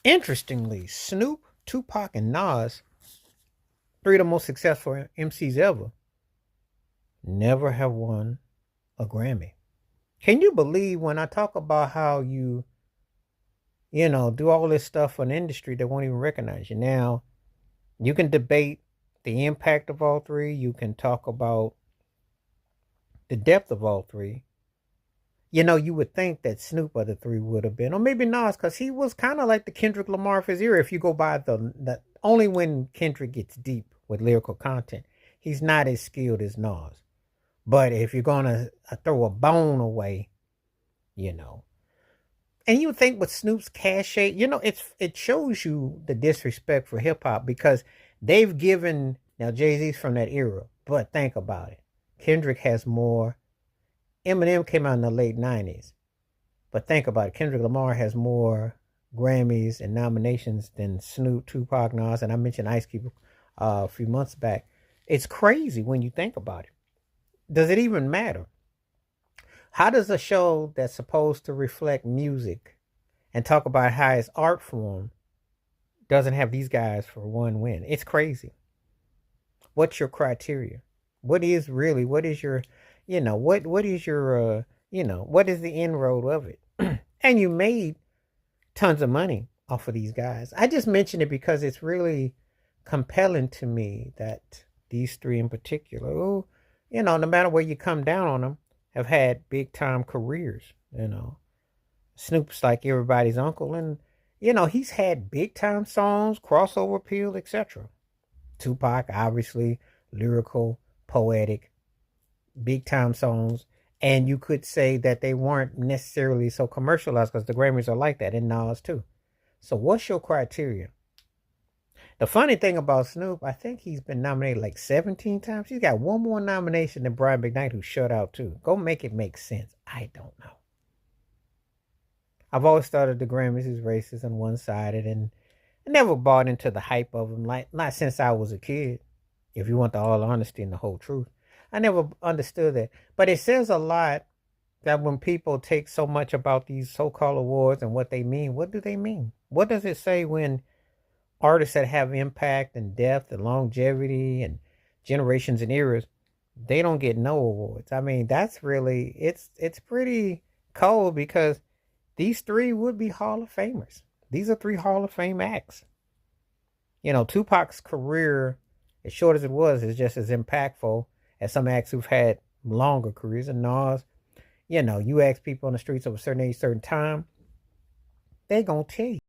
Interestingly, Snoop, Tupac, and Nas, three of the most successful MCs ever, never have won a Grammy. Can you believe when I talk about how do all this stuff for an industry that won't even recognize you? Now, you can debate the impact of all three. You can talk about the depth of all three. You would think that Snoop of the three would have been, or maybe Nas, because he was kind of like the Kendrick Lamar of his era. If you go by the only when Kendrick gets deep with lyrical content, he's not as skilled as Nas. But if you're gonna throw a bone away, you know, and you think with Snoop's cachet, it shows you the disrespect for hip hop because they've given now Jay-Z's from that era, but think about it. Kendrick has more. Eminem came out in the late 90s. But think about it. Kendrick Lamar has more Grammys and nominations than Snoop, Tupac, Nas, and I mentioned Ice Cube a few months back. It's crazy when you think about it. Does it even matter? How does a show that's supposed to reflect music and talk about how it's art form doesn't have these guys for one win? It's crazy. What's your criteria? What is really, what is your, what is your, what is the inroad of it? And you made tons of money off of these guys. I just mention it because it's really compelling to me that these three in particular, who, no matter where you come down on them, have had big time careers. Snoop's like everybody's uncle, and he's had big time songs, crossover appeal, etc. Tupac, obviously, lyrical, poetic, big time songs. And you could say that they weren't necessarily so commercialized because the Grammys are like that, and Nas too. So, what's your criteria? The funny thing about Snoop, I think he's been nominated like 17 times. He's got one more nomination than Brian McKnight, who shut out too. Go make it make sense. I don't know. I've always thought of the Grammys as racist and one sided, and I never bought into the hype of them, like not since I was a kid. If you want the all honesty and the whole truth, I never understood that. But it says a lot that when people take so much about these so-called awards and what they mean, what do they mean? What does it say when artists that have impact and depth and longevity and generations and eras, they don't get no awards? I mean, that's really it's pretty cold because these three would be Hall of Famers. These are three Hall of Fame acts. Tupac's career, as short as it was, is just as impactful as some acts who've had longer careers. And Nas, you ask people on the streets of a certain age, certain time, they gonna tell you.